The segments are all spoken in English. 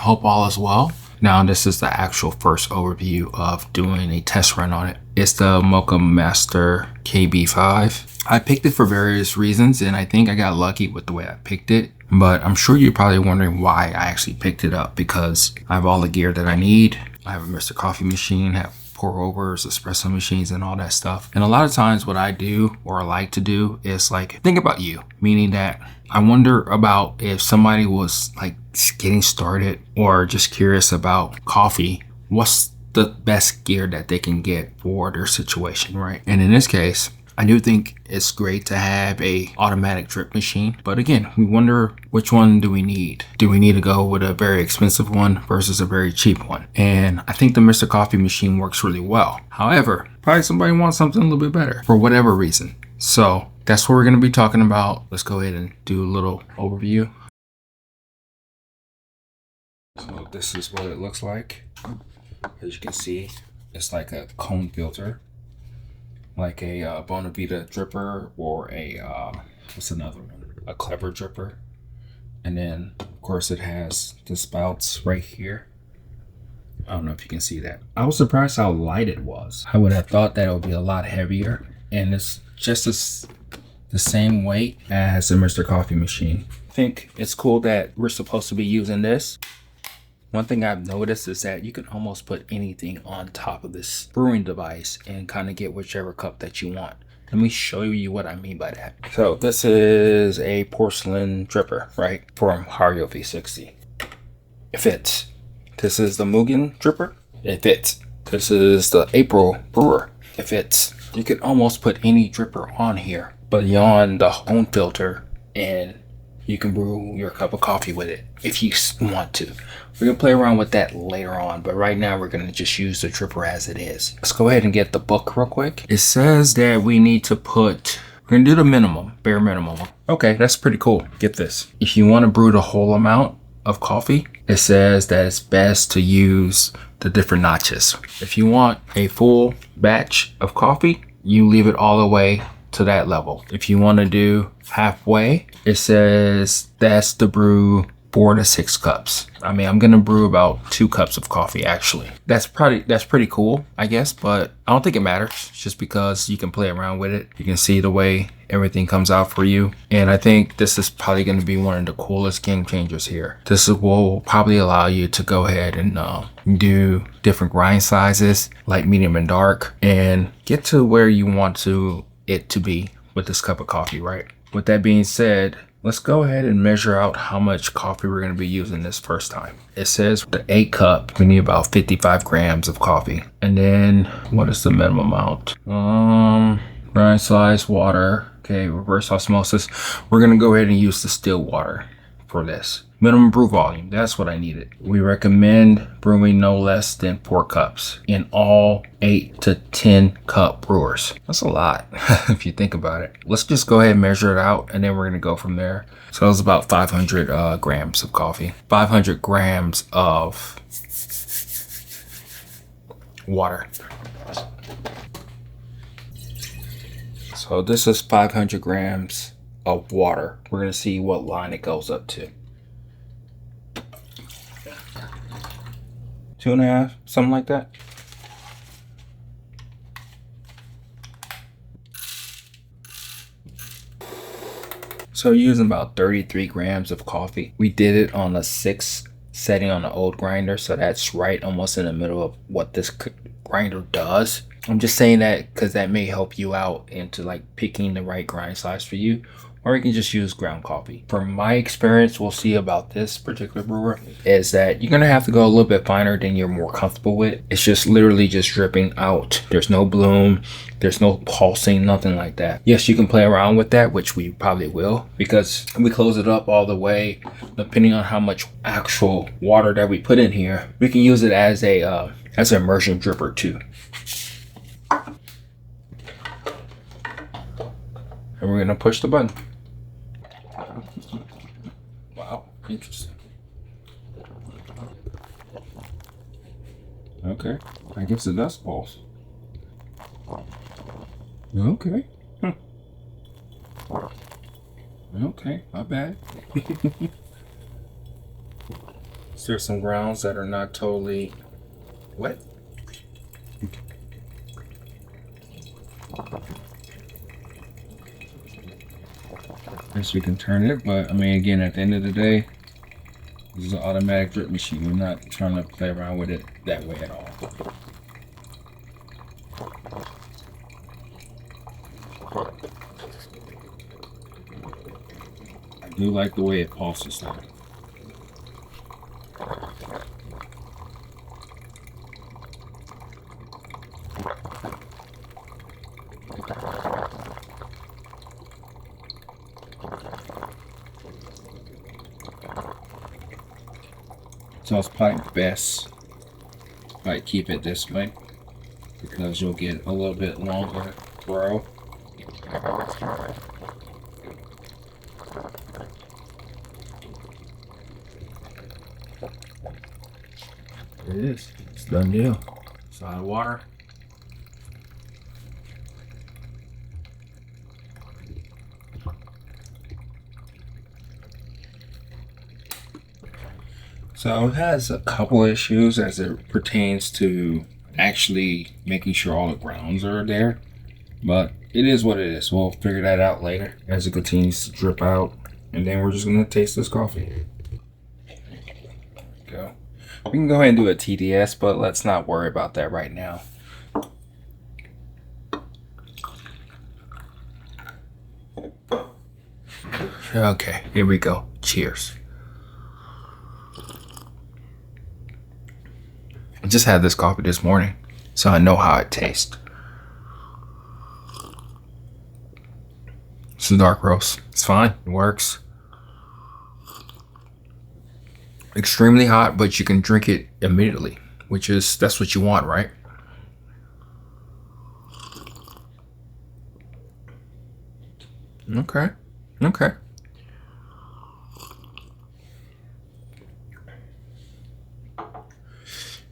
Hope all is well. Now this is the actual first overview of doing a test run on it. It's the Moccamaster KB5. I picked it for various reasons, and I think I got lucky with the way I picked it. But I'm sure you're probably wondering why I actually picked it up, because I have all the gear that I need. I have a Mr. Coffee machine, have pour overs, espresso machines, and all that stuff. And a lot of times what I do or like to do is like think about you, meaning that I wonder about if somebody was like getting started or just curious about coffee, what's the best gear that they can get for their situation, right? And in this case, I do think it's great to have a automatic drip machine, but again, we wonder which one do we need? Do we need to go with a very expensive one versus a very cheap one? And I think the Mr. Coffee machine works really well. However, probably somebody wants something a little bit better for whatever reason. So that's what we're going to be talking about. Let's go ahead and do a little overview. So this is what it looks like. As you can see, it's like a cone filter, like a Bonavita dripper, or a what's another one, a Clever dripper. And then of course it has the spouts right here. I don't know if you can see that. I was surprised how light it was. I would have thought that it would be a lot heavier, and it's just the same weight as the Mr. Coffee machine. I think it's cool that we're supposed to be using this. One thing I've noticed is that you can almost put anything on top of this brewing device and kind of get whichever cup that you want. Let me show you what I mean by that. So this is a porcelain dripper, right? From Hario V60. It fits. This is the Mugen dripper. It fits. This is the April brewer. It fits. You can almost put any dripper on here beyond the home filter, and you can brew your cup of coffee with it if you want to. We're gonna play around with that later on, but right now we're gonna just use the dripper as it is. Let's go ahead and get the book real quick. It says that we need to put, we're gonna do the minimum, bare minimum. Okay, that's pretty cool. Get this. If you wanna brew the whole amount of coffee, it says that it's best to use the different notches. If you want a full batch of coffee, you leave it all the way to that level. If you want to do halfway, it says that's to brew 4 to 6 cups. I mean, I'm gonna brew about 2 cups of coffee actually. That's pretty cool, I guess, but I don't think it matters, just because you can play around with it. You can see the way everything comes out for you. And I think this is probably gonna be one of the coolest game changers here. This will probably allow you to go ahead and do different grind sizes, light, medium, and dark, and get to where you want it to be with this cup of coffee, right? With that being said, let's go ahead and measure out how much coffee we're going to be using this first time. It says the 8 cup, we need about 55 grams of coffee. And then what is the minimum amount? Grind size, water. Okay, reverse osmosis. We're going to go ahead and use the still water for this. Minimum brew volume, that's what I needed. We recommend brewing no less than 4 cups in all 8 to 10 cup brewers. That's a lot if you think about it. Let's just go ahead and measure it out, and then we're gonna go from there. So it's about 500 grams of coffee. 500 grams of water. So this is 500 grams of water. We're gonna see what line it goes up to. 2.5, something like that. So using about 33 grams of coffee. We did it on a 6 setting on the old grinder, so that's right almost in the middle of what this grinder does. I'm just saying that because that may help you out into like picking the right grind size for you. Or you can just use ground coffee. From my experience, we'll see about this particular brewer, is that you're gonna have to go a little bit finer than you're more comfortable with. It's just literally just dripping out. There's no bloom, there's no pulsing, nothing like that. Yes, you can play around with that, which we probably will, because we close it up all the way. Depending on how much actual water that we put in here, we can use it as an immersion dripper too. And we're gonna push the button. Wow, interesting. Okay, I guess it does pulse. Okay. Okay, not bad. grounds. There's some grounds that are not totally wet. Guess we can turn it, but I mean, again, at the end of the day, this is an automatic drip machine. We're not trying to play around with it that way at all. I do like the way it pulses though. So it's probably best if I keep it this way because you'll get a little bit longer grow. It is. It's done deal. It's out of water. So it has a couple issues as it pertains to actually making sure all the grounds are there, but it is what it is. We'll figure that out later as it continues to drip out, and then we're just gonna taste this coffee. Go. We can go ahead and do a TDS, but let's not worry about that right now. Okay, here we go. Cheers. I just had this coffee this morning, so I know how it tastes. It's a dark roast. It's fine. It works. Extremely hot, but you can drink it immediately, that's what you want, right? Okay. Okay.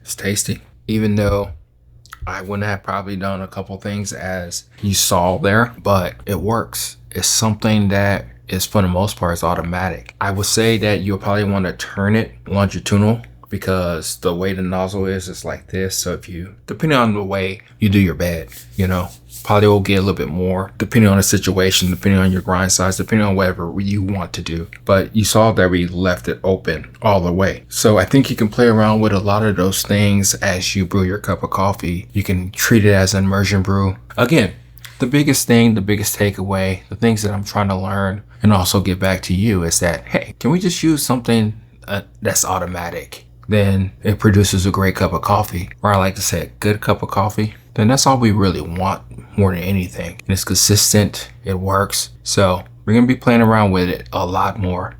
It's tasty, even though I wouldn't have probably done a couple things as you saw there, but it works. It's something that is, for the most part, is automatic. I would say that you'll probably want to turn it longitudinal because the way the nozzle is, it's like this. So if you, depending on the way you do your bed, you know, probably will get a little bit more depending on the situation, depending on your grind size, depending on whatever you want to do. But you saw that we left it open all the way. So I think you can play around with a lot of those things as you brew your cup of coffee. You can treat it as an immersion brew. Again, the biggest thing, the biggest takeaway, the things that I'm trying to learn and also get back to you is that, hey, can we just use something that's automatic? Then it produces a great cup of coffee, or I like to say a good cup of coffee. Then that's all we really want more than anything. And it's consistent, it works. So we're gonna be playing around with it a lot more.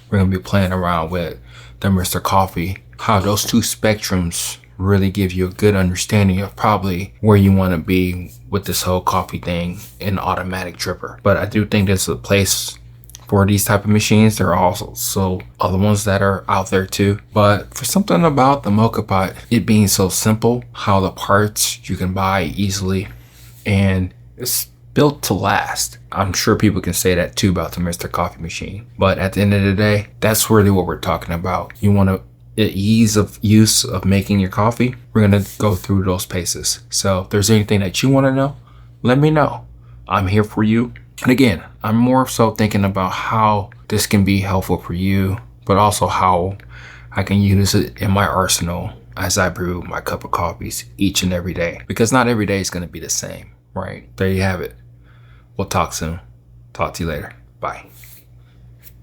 We're gonna be playing around with the Mr. Coffee, how those two spectrums really give you a good understanding of probably where you want to be with this whole coffee thing in automatic dripper. But I do think there's a place for these type of machines. There are also other ones that are out there too. But for something about the Mocha Pot, it being so simple, how the parts you can buy easily, and it's built to last. I'm sure people can say that too about the Mr. Coffee machine. But at the end of the day, that's really what we're talking about. You want to ease of use of making your coffee. We're going to go through those paces. So if there's anything that you want to know, let me know. I'm here for you. And again, I'm more so thinking about how this can be helpful for you, but also how I can use it in my arsenal as I brew my cup of coffees each and every day, because not every day is going to be the same, right? There you have it. We'll talk soon. Talk to you later. Bye.